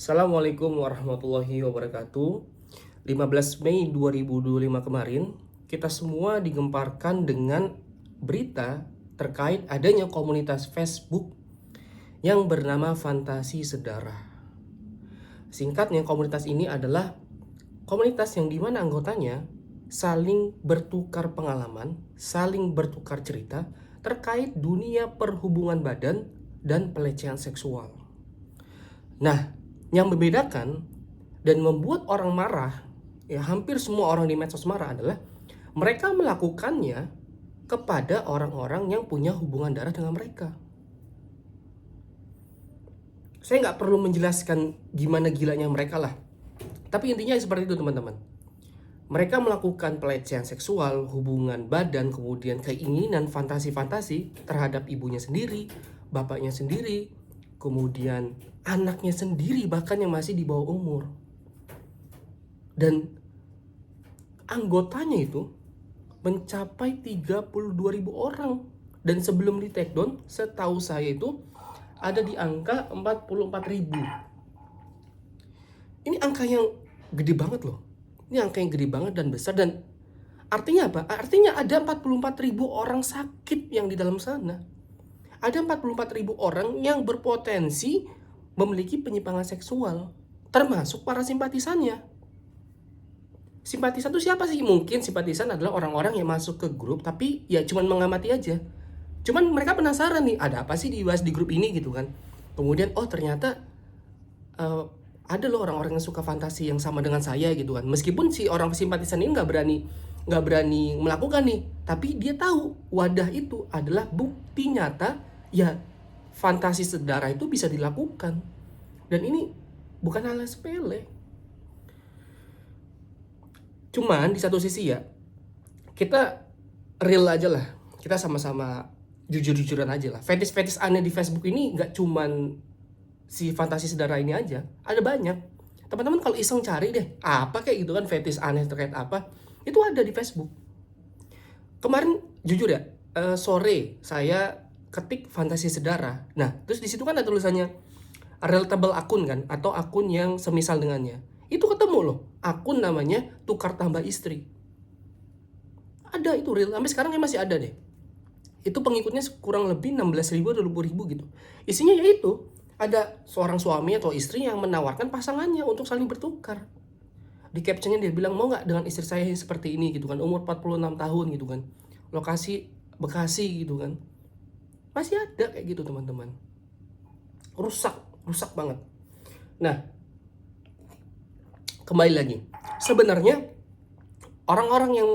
Assalamualaikum warahmatullahi wabarakatuh. 15 Mei 2025 kemarin, kita semua digemparkan dengan berita terkait adanya komunitas Facebook yang bernama Fantasi Sedara. Singkatnya, komunitas ini adalah komunitas yang dimana anggotanya saling bertukar pengalaman, saling bertukar cerita terkait dunia perhubungan badan dan pelecehan seksual. Nah, yang membedakan dan membuat orang marah, ya hampir semua orang di medsos marah adalah mereka melakukannya kepada orang-orang yang punya hubungan darah dengan mereka. Saya nggak perlu menjelaskan gimana gilanya mereka lah. Tapi intinya seperti itu teman-teman. Mereka melakukan pelecehan seksual, hubungan badan, kemudian keinginan fantasi-fantasi terhadap ibunya sendiri, bapaknya sendiri, kemudian anaknya sendiri bahkan yang masih di bawah umur. Dan anggotanya itu mencapai 32.000 orang. Dan sebelum di take down, setahu saya itu ada di angka 44.000. Ini angka yang gede banget loh. Ini angka yang gede banget dan besar. Dan artinya apa? Artinya ada 44.000 orang sakit yang di dalam sana. Ada 44.000 orang yang berpotensi memiliki penyimpangan seksual, termasuk para simpatisannya. Simpatisan itu siapa sih? Mungkin simpatisan adalah orang-orang yang masuk ke grup tapi ya cuman mengamati aja. Cuman mereka penasaran nih, ada apa sih dibahas di grup ini gitu kan. Kemudian ternyata ada loh orang-orang yang suka fantasi yang sama dengan saya gitu kan. Meskipun si orang simpatisan ini nggak berani melakukan nih, tapi dia tahu wadah itu adalah bukti nyata ya fantasi sedara itu bisa dilakukan. Dan ini bukan hal yang sepele. Cuman di satu sisi ya, kita real aja lah. Kita sama-sama jujur-jujuran aja lah. Fetis-fetis aneh di Facebook ini nggak cuman si fantasi sedara ini aja. Ada banyak. Teman-teman kalau iseng cari deh, apa kayak gitu kan fetis aneh terkait apa. Itu ada di Facebook. Kemarin jujur ya, sore saya ketik fantasi sedara. Nah, terus di situ kan ada tulisannya relatable akun kan, atau akun yang semisal dengannya. Itu ketemu loh, akun namanya tukar tambah istri. Ada itu real, sampai sekarang masih ada deh. Itu pengikutnya kurang lebih 16.000 atau 20.000 gitu. Isinya yaitu ada seorang suami atau istri yang menawarkan pasangannya untuk saling bertukar. Di captionnya dia bilang, mau nggak dengan istri saya seperti ini gitu kan, umur 46 tahun gitu kan, lokasi Bekasi gitu kan. Masih ada kayak gitu teman-teman. Rusak banget. Nah, kembali lagi, sebenarnya orang-orang yang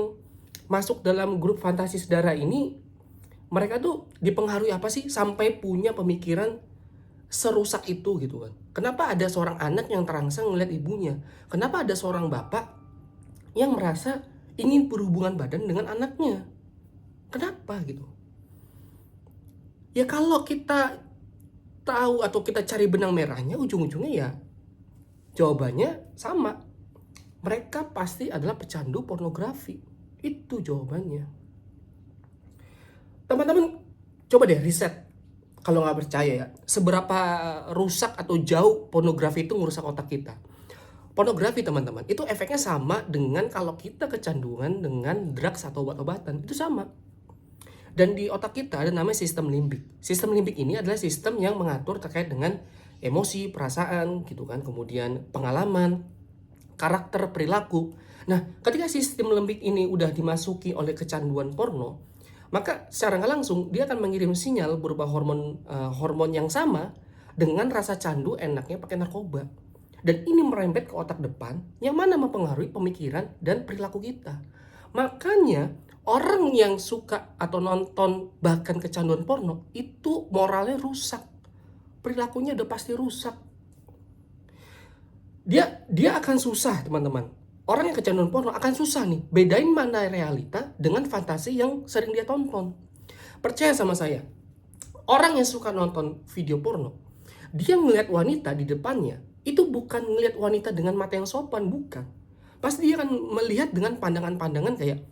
masuk dalam grup fantasi sedara ini, mereka tuh dipengaruhi apa sih sampai punya pemikiran serusak itu gitu kan. Kenapa ada seorang anak yang terangsang ngeliat ibunya? Kenapa ada seorang bapak yang merasa ingin berhubungan badan dengan anaknya? Kenapa gitu? Ya kalau kita tahu atau kita cari benang merahnya, ujung-ujungnya ya jawabannya sama. Mereka pasti adalah pecandu pornografi. Itu jawabannya. Teman-teman coba deh riset. Kalau nggak percaya ya, seberapa rusak atau jauh pornografi itu merusak otak kita. Pornografi teman-teman, itu efeknya sama dengan kalau kita kecanduan dengan drugs atau obat-obatan. Itu sama. Dan di otak kita ada namanya sistem limbik. Sistem limbik ini adalah sistem yang mengatur terkait dengan emosi, perasaan gitu kan, kemudian pengalaman, karakter, perilaku. Nah, ketika sistem limbik ini udah dimasuki oleh kecanduan porno, maka secara nggak langsung dia akan mengirim sinyal berupa hormon yang sama dengan rasa candu enaknya pakai narkoba. Dan ini merembet ke otak depan yang mana mempengaruhi pemikiran dan perilaku kita. Makanya orang yang suka atau nonton bahkan kecanduan porno itu moralnya rusak. Perilakunya udah pasti rusak. Dia akan susah teman-teman. Orang yang kecanduan porno akan susah nih bedain mana realita dengan fantasi yang sering dia tonton. Percaya sama saya, orang yang suka nonton video porno, dia ngelihat wanita di depannya itu bukan ngelihat wanita dengan mata yang sopan, bukan. Pasti dia akan melihat dengan pandangan-pandangan kayak,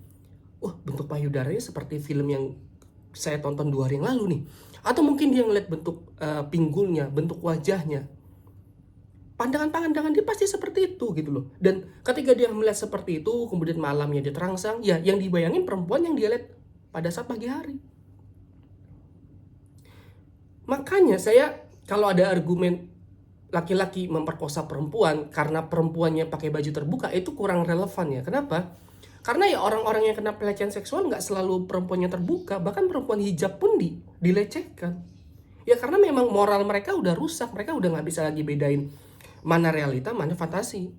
wah bentuk payudaranya seperti film yang saya tonton 2 hari yang lalu nih. Atau mungkin dia ngelihat bentuk pinggulnya, bentuk wajahnya. pandangan-pandangan dia pasti seperti itu gitu loh. Dan ketika dia melihat seperti itu, kemudian malamnya dia terangsang, ya yang dibayangin perempuan yang dia lihat pada saat pagi hari. Makanya saya kalau ada argumen laki-laki memperkosa perempuan karena perempuannya pakai baju terbuka, itu kurang relevan ya. Kenapa? Karena ya orang-orang yang kena pelecehan seksual nggak selalu perempuannya terbuka, bahkan perempuan hijab pun dilecehkan. Ya karena memang moral mereka udah rusak, mereka udah nggak bisa lagi bedain mana realita, mana fantasi.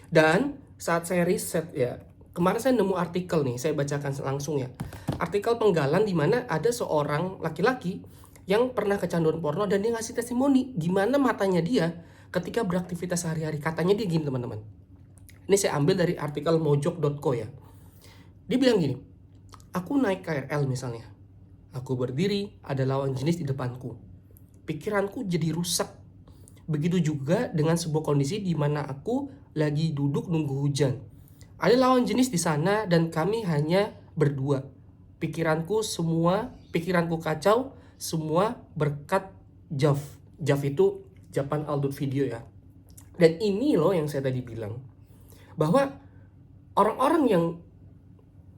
Dan saat saya riset ya, kemarin saya nemu artikel nih, saya bacakan langsung ya. Artikel penggalan di mana ada seorang laki-laki yang pernah kecanduan porno dan dia ngasih testimoni gimana matanya dia ketika beraktivitas sehari-hari. Katanya dia gini teman-teman. Ini saya ambil dari artikel mojok.co ya. Dia bilang gini, aku naik KRL misalnya. Aku berdiri, ada lawan jenis di depanku. Pikiranku jadi rusak. Begitu juga dengan sebuah kondisi di mana aku lagi duduk nunggu hujan. Ada lawan jenis di sana dan kami hanya berdua. Pikiranku kacau, semua berkat JAV. JAV itu Japan Adult Video ya. Dan ini loh yang saya tadi bilang. Bahwa orang-orang yang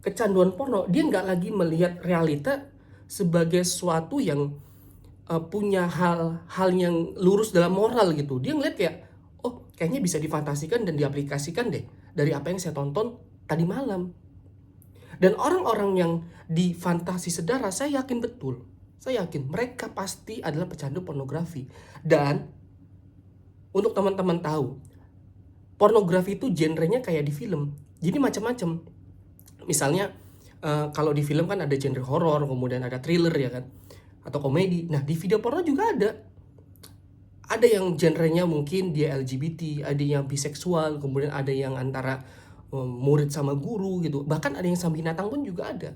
kecanduan porno, dia nggak lagi melihat realita sebagai sesuatu yang punya hal yang lurus dalam moral gitu. Dia ngeliat kayak, oh kayaknya bisa difantasikan dan diaplikasikan deh dari apa yang saya tonton tadi malam. Dan orang-orang yang di fantasi sedara, saya yakin betul. Saya yakin mereka pasti adalah pecandu pornografi. Dan untuk teman-teman tahu, pornografi itu genrenya kayak di film. Jadi macam-macam. Misalnya kalau di film kan ada genre horor, kemudian ada thriller ya kan, atau komedi. Nah di video porno juga ada. Ada yang genrenya mungkin dia LGBT, ada yang biseksual, kemudian ada yang antara murid sama guru gitu. Bahkan ada yang sama binatang pun juga ada.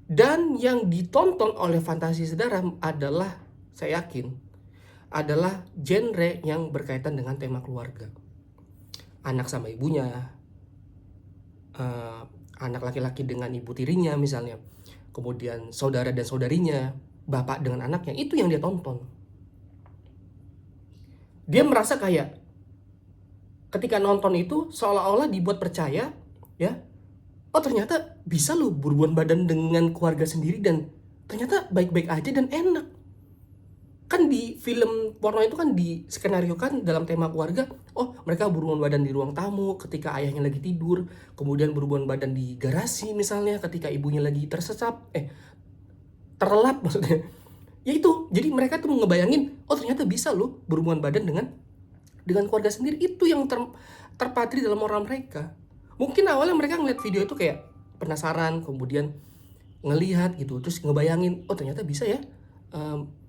Dan yang ditonton oleh fantasi sedara adalah, saya yakin, adalah genre yang berkaitan dengan tema keluarga. Anak sama ibunya, anak laki-laki dengan ibu tirinya misalnya, kemudian saudara dan saudarinya, bapak dengan anaknya, itu yang dia tonton. Dia merasa kayak ketika nonton itu seolah-olah dibuat percaya ya, oh ternyata bisa loh berhubungan badan dengan keluarga sendiri dan ternyata baik-baik aja dan enak. Kan di film porno itu kan diskenariokan dalam tema keluarga, oh mereka berhubungan badan di ruang tamu ketika ayahnya lagi tidur, kemudian berhubungan badan di garasi misalnya ketika ibunya lagi terlelap maksudnya. Ya itu, jadi mereka tuh ngebayangin, oh ternyata bisa loh berhubungan badan dengan keluarga sendiri. Itu yang terpatri dalam moral mereka. Mungkin awalnya mereka ngeliat video itu kayak penasaran, kemudian ngelihat gitu, terus ngebayangin, oh ternyata bisa ya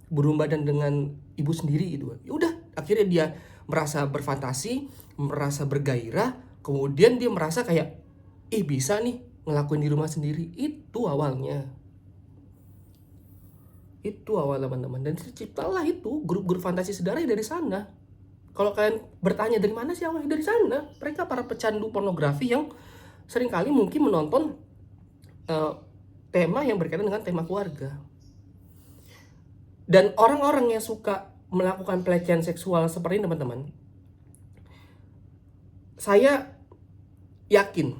berhubungan badan dengan ibu sendiri gitu. Ya udah, akhirnya dia merasa berfantasi, merasa bergairah, kemudian dia merasa kayak, bisa nih ngelakuin di rumah sendiri. Itu awalnya. Itu awal teman-teman. Dan terciptalah itu grup-grup fantasi sedara dari sana. Kalau kalian bertanya dari mana sih awalnya, dari sana. Mereka para pecandu pornografi yang seringkali mungkin menonton tema yang berkaitan dengan tema keluarga. Dan orang-orang yang suka melakukan pelecehan seksual seperti ini teman-teman, saya yakin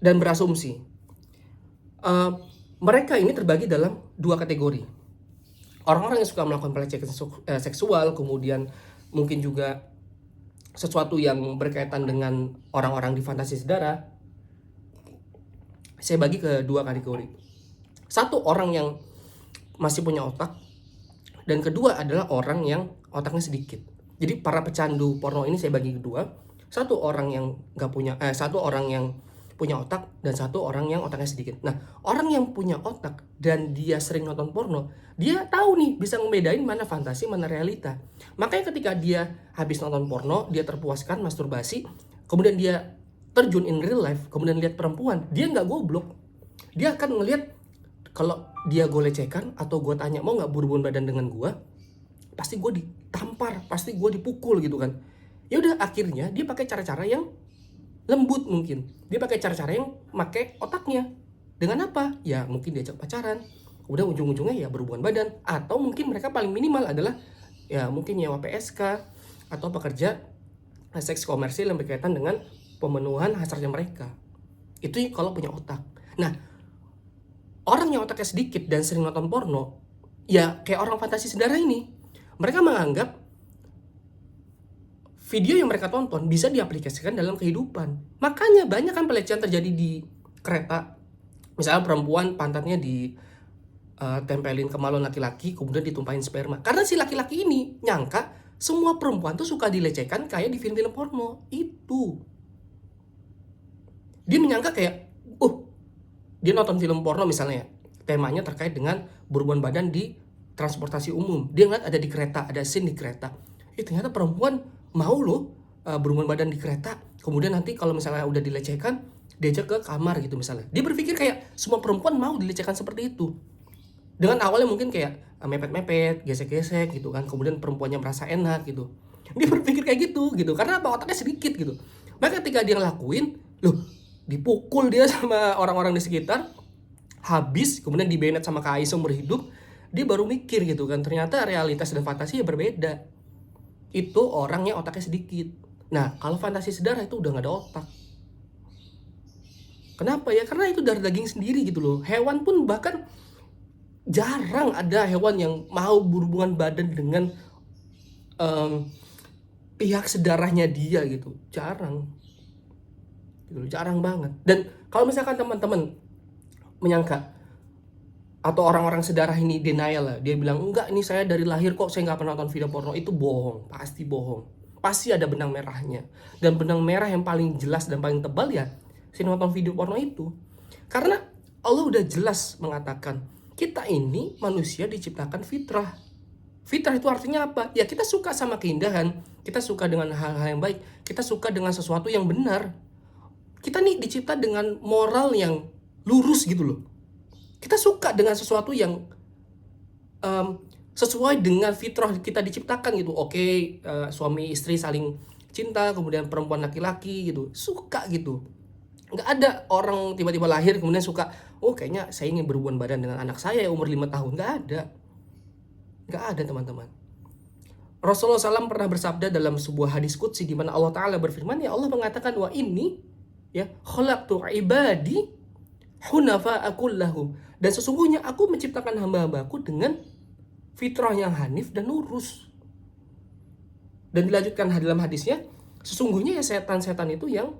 dan berasumsi mereka ini terbagi dalam dua kategori. Orang-orang yang suka melakukan pelecehan seksual, kemudian mungkin juga sesuatu yang berkaitan dengan orang-orang di fantasi sedara. Saya bagi ke dua kategori. Satu, orang yang masih punya otak, dan kedua adalah orang yang otaknya sedikit. Jadi para pecandu porno ini saya bagi kedua. Satu orang yang punya otak dan satu orang yang otaknya sedikit. Nah, orang yang punya otak dan dia sering nonton porno, dia tahu nih bisa ngebedain mana fantasi, mana realita. Makanya ketika dia habis nonton porno, dia terpuaskan, masturbasi, kemudian dia terjun in real life, kemudian lihat perempuan, dia nggak goblok. Dia akan ngelihat kalau dia gue lecehkan atau gue tanya mau nggak berhubungan badan dengan gue, pasti gue ditampar, pasti gue dipukul gitu kan. Ya udah, akhirnya dia pakai cara-cara yang lembut mungkin. Dia pakai cara-cara yang pakai otaknya. Dengan apa? Ya mungkin diajak pacaran. Udah ujung-ujungnya ya berhubungan badan. Atau mungkin mereka paling minimal adalah ya mungkin nyewa PSK atau pekerja seks komersil yang berkaitan dengan pemenuhan hasratnya mereka. Itu kalau punya otak. Nah, orang yang otaknya sedikit dan sering nonton porno, ya kayak orang fantasi sedarah ini, mereka menganggap video yang mereka tonton bisa diaplikasikan dalam kehidupan. Makanya banyak kan pelecehan terjadi di kereta. Misalnya perempuan pantatnya ditempelin ke malon laki-laki, kemudian ditumpahin sperma. Karena si laki-laki ini nyangka semua perempuan tuh suka dilecehkan kayak di film-film porno. Itu. Dia menyangka kayak, dia nonton film porno misalnya, temanya terkait dengan berhubungan badan di transportasi umum. Dia ngeliat ada di kereta, ada scene di kereta. Ternyata perempuan mau loh berhubungan badan di kereta. Kemudian nanti kalau misalnya udah dilecehkan, diajak ke kamar gitu misalnya. Dia berpikir kayak semua perempuan mau dilecehkan seperti itu. Dengan awalnya mungkin kayak mepet-mepet, gesek-gesek gitu kan. Kemudian perempuannya merasa enak gitu. Dia berpikir kayak gitu. Karena apa? Otaknya sedikit gitu. Maka ketika dia ngelakuin, dipukul dia sama orang-orang di sekitar, habis, kemudian dibenet sama KAI seumur hidup, dia baru mikir gitu kan, ternyata realitas dan fantasi ya berbeda. Itu orang yang otaknya sedikit. Nah, kalau fantasi sedarah itu udah gak ada otak. Kenapa ya? Karena itu darah daging sendiri gitu loh. Hewan pun bahkan jarang ada hewan yang mau berhubungan badan dengan pihak sedarahnya dia gitu. Jarang banget. Dan kalau misalkan teman-teman menyangka atau orang-orang sedarah ini denial lah, dia bilang enggak, ini saya dari lahir kok saya nggak pernah nonton video porno, itu bohong, pasti bohong. Pasti ada benang merahnya, dan benang merah yang paling jelas dan paling tebal ya si nonton video porno itu. Karena Allah udah jelas mengatakan kita ini manusia diciptakan fitrah. Fitrah itu artinya apa? Ya kita suka sama keindahan, kita suka dengan hal-hal yang baik, kita suka dengan sesuatu yang benar. Kita nih dicipta dengan moral yang lurus gitu loh. Kita suka dengan sesuatu yang sesuai dengan fitrah kita diciptakan gitu. Oke, suami istri saling cinta, kemudian perempuan laki-laki gitu, suka gitu. Nggak ada orang tiba-tiba lahir kemudian suka, kayaknya saya ingin berhubungan badan dengan anak saya umur 5 tahun. Nggak ada teman-teman. Rasulullah SAW pernah bersabda dalam sebuah hadis qudsi di mana Allah Ta'ala berfirman, ya Allah mengatakan, wa inni khalaqtu ibadi hunafa'a kullahum, dan sesungguhnya aku menciptakan hamba-hambaku dengan fitrah yang hanif dan lurus. Dan dilanjutkan dalam hadisnya, sesungguhnya ya setan-setan itu yang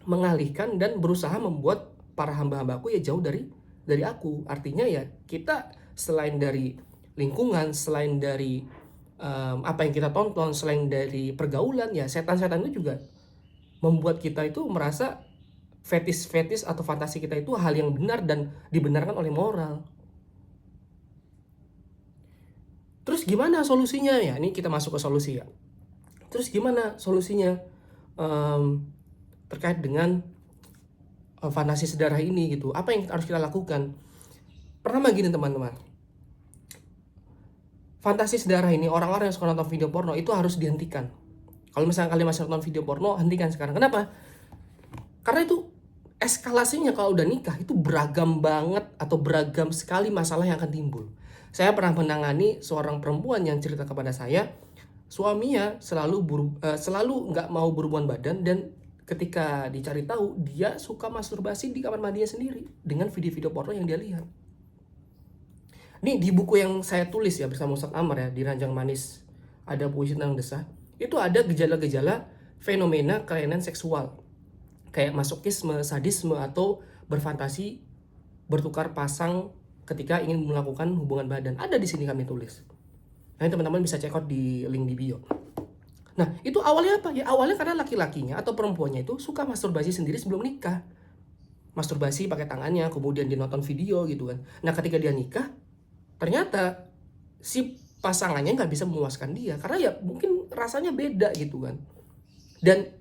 mengalihkan dan berusaha membuat para hamba-hambaku ya jauh dari aku. Artinya ya kita selain dari lingkungan, selain dari apa yang kita tonton, selain dari pergaulan, ya setan-setan itu juga membuat kita itu merasa fetis atau fantasi kita itu hal yang benar dan dibenarkan oleh moral. Terus gimana solusinya ya? Ini kita masuk ke solusi ya. Terus gimana solusinya terkait dengan fantasi sedarah ini gitu? Apa yang harus kita lakukan? Pertama gini teman-teman, fantasi sedarah ini, orang-orang yang suka nonton video porno itu harus dihentikan. Kalau misalnya kalian masih nonton video porno, hentikan sekarang. Kenapa? Karena itu eskalasinya kalau udah nikah itu beragam banget atau beragam sekali masalah yang akan timbul. Saya pernah menangani seorang perempuan yang cerita kepada saya, suaminya selalu nggak mau berhubungan badan, dan ketika dicari tahu dia suka masturbasi di kamar mandinya sendiri dengan video-video porno yang dia lihat. Nih di buku yang saya tulis ya bersama Ustadz Amar ya, di Ranjang Manis Ada Puisi Tentang Desah, itu ada gejala-gejala fenomena kelainan seksual kayak masokisme, sadisme, atau berfantasi bertukar pasang ketika ingin melakukan hubungan badan. Ada di sini kami tulis. Nah, teman-teman bisa check out di link di bio. Nah, itu awalnya apa? Ya awalnya karena laki-lakinya atau perempuannya itu suka masturbasi sendiri sebelum nikah. Masturbasi pakai tangannya, kemudian dia nonton video gitu kan. Nah, ketika dia nikah, ternyata si pasangannya nggak bisa memuaskan dia karena ya mungkin rasanya beda gitu kan. Dan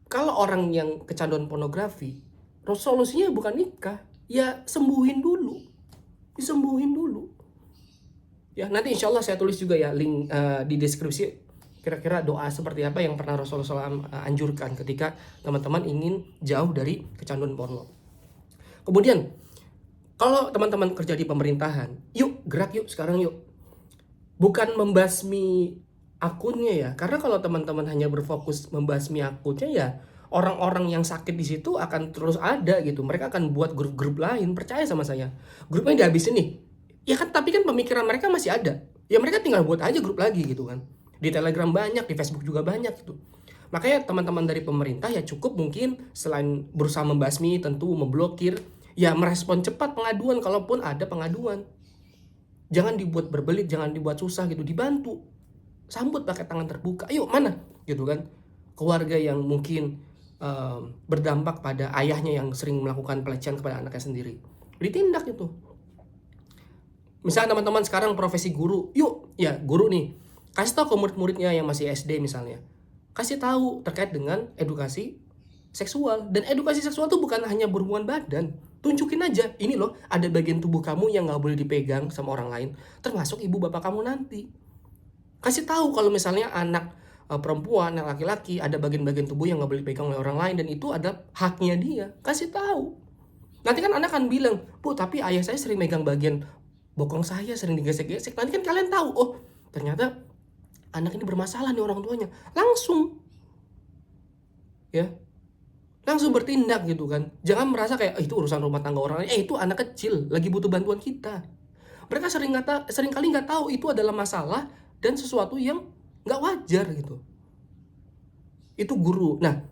kalau orang yang kecanduan pornografi, solusinya bukan nikah, ya sembuhin dulu, disembuhin dulu. Ya nanti insya Allah saya tulis juga ya link di deskripsi kira-kira doa seperti apa yang pernah Rasulullah SAW anjurkan ketika teman-teman ingin jauh dari kecanduan porno. Kemudian kalau teman-teman kerja di pemerintahan, yuk gerak yuk sekarang yuk. bukan membasmi akunnya ya, karena kalau teman-teman hanya berfokus membasmi akunnya ya orang-orang yang sakit di situ akan terus ada gitu. Mereka akan buat grup-grup lain, percaya sama saya. Grupnya dihabisin nih. Ya kan, tapi kan pemikiran mereka masih ada. Ya mereka tinggal buat aja grup lagi gitu kan. Di Telegram banyak, di Facebook juga banyak gitu. Makanya teman-teman dari pemerintah ya cukup mungkin selain berusaha membasmi, tentu memblokir, ya merespon cepat pengaduan kalaupun ada pengaduan. Jangan dibuat berbelit, jangan dibuat susah gitu, dibantu. Sambut pakai tangan terbuka. Ayo mana gitu kan. Keluarga yang mungkin berdampak pada ayahnya yang sering melakukan pelecehan kepada anaknya sendiri, ditindak itu. Misalnya teman-teman sekarang profesi guru, yuk ya guru nih, kasih tahu ke murid-muridnya yang masih SD misalnya, kasih tahu terkait dengan edukasi seksual. Dan edukasi seksual tuh bukan hanya berhubungan badan, tunjukin aja, ini loh ada bagian tubuh kamu yang nggak boleh dipegang sama orang lain, termasuk ibu bapak kamu nanti. Kasih tahu kalau misalnya anak perempuan, anak laki-laki ada bagian-bagian tubuh yang nggak boleh dipegang oleh orang lain dan itu adalah haknya dia. Kasih tahu. Nanti kan anak akan bilang, Bu tapi ayah saya sering megang bagian bokong saya, sering digesek-gesek. Nanti kan kalian tahu, oh ternyata anak ini bermasalah nih orang tuanya. Langsung ya, langsung bertindak gitu kan. Jangan merasa kayak itu urusan rumah tangga orang lain. Itu anak kecil lagi butuh bantuan kita. Mereka sering kali nggak tahu itu adalah masalah dan sesuatu yang nggak wajar gitu. Itu guru. Nah,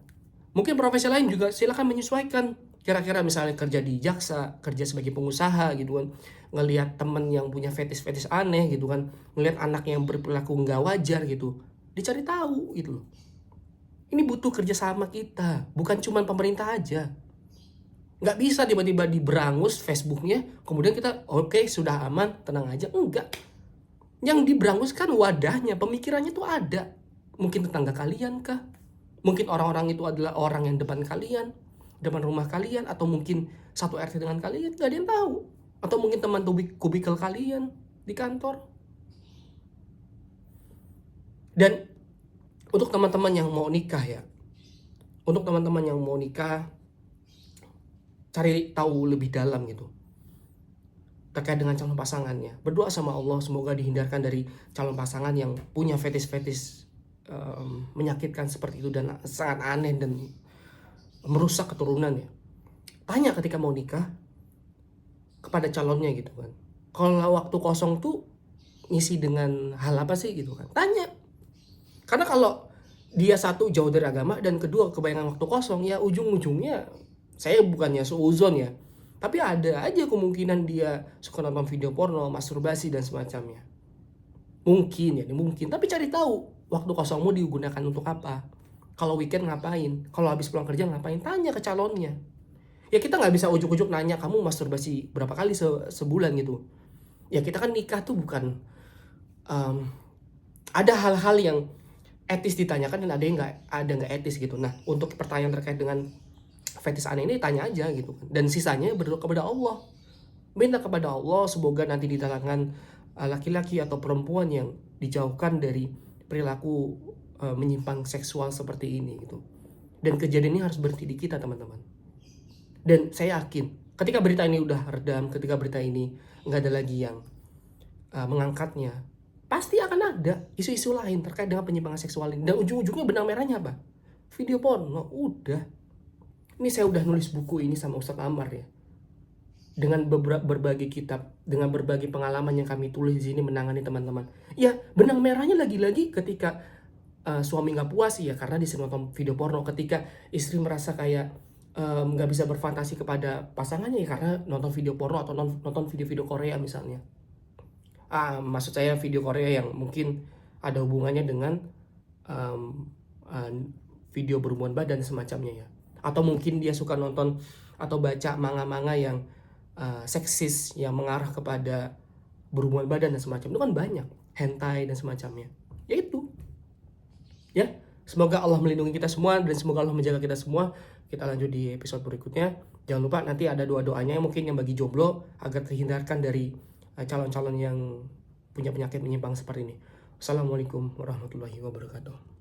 mungkin profesi lain juga silakan menyesuaikan. Kira-kira misalnya kerja di jaksa, kerja sebagai pengusaha gitu kan, ngelihat temen yang punya fetis-fetis aneh gitu kan, ngelihat anak yang berperilaku nggak wajar gitu, dicari tahu gitu loh. Ini butuh kerjasama kita, bukan cuma pemerintah aja. Nggak bisa tiba-tiba diberangus Facebooknya, kemudian kita oke, sudah aman, tenang aja. Enggak. Yang diberangus kan wadahnya, pemikirannya tuh ada. Mungkin tetangga kalian kah? Mungkin orang-orang itu adalah orang yang depan kalian, depan rumah kalian, atau mungkin satu RT dengan kalian, nggak ada yang tahu. Atau mungkin teman kubikel kalian di kantor. Dan untuk teman-teman yang mau nikah ya, untuk teman-teman yang mau nikah, cari tahu lebih dalam gitu terkait dengan calon pasangannya. Berdoa sama Allah semoga dihindarkan dari calon pasangan yang punya fetis-fetis menyakitkan seperti itu dan sangat aneh dan merusak keturunan ya. Tanya ketika mau nikah kepada calonnya gitu kan. Kalau waktu kosong tuh ngisi dengan hal apa sih gitu kan. Tanya. Karena kalau dia satu jauh dari agama dan kedua kebayangan waktu kosong ya ujung-ujungnya, saya bukannya suuzon ya, tapi ada aja kemungkinan dia suka nonton video porno, masturbasi dan semacamnya. Mungkin ya, mungkin. Tapi cari tahu waktu kosongmu digunakan untuk apa. Kalau weekend ngapain? Kalau habis pulang kerja ngapain? Tanya ke calonnya. Ya kita nggak bisa ujuk-ujuk nanya kamu masturbasi berapa kali sebulan gitu. Ya kita kan nikah tuh bukan ada hal-hal yang etis ditanyakan dan ada yang nggak etis gitu. Nah untuk pertanyaan terkait dengan fetis aneh ini tanya aja gitu kan. Dan sisanya berdoa kepada Allah. Minta kepada Allah semoga nanti di kalangan laki-laki atau perempuan yang dijauhkan dari perilaku menyimpang seksual seperti ini gitu. Dan kejadian ini harus berhenti di kita teman-teman. Dan saya yakin ketika berita ini udah redam, ketika berita ini nggak ada lagi yang mengangkatnya, pasti akan ada isu-isu lain terkait dengan penyimpangan seksual ini. Dan ujung-ujungnya benang merahnya apa? Video porno. Udah. Ini saya udah nulis buku ini sama Ustadz Ammar ya. Dengan berbagai kitab, dengan berbagai pengalaman yang kami tulis di sini menangani teman-teman. Ya, benang merahnya lagi-lagi ketika suami nggak puas ya karena disini nonton video porno. Ketika istri merasa kayak nggak bisa berfantasi kepada pasangannya ya karena nonton video porno atau nonton video-video Korea misalnya. Maksud saya video Korea yang mungkin ada hubungannya dengan video berhubungan badan semacamnya ya. Atau mungkin dia suka nonton atau baca manga-manga yang seksis yang mengarah kepada berhubungan badan dan semacam itu kan banyak, hentai dan semacamnya. Ya itu. Ya, semoga Allah melindungi kita semua dan semoga Allah menjaga kita semua. Kita lanjut di episode berikutnya. Jangan lupa nanti ada doa-doanya mungkin yang bagi jomblo agar terhindarkan dari calon-calon yang punya penyakit menyimpang seperti ini. Assalamualaikum warahmatullahi wabarakatuh.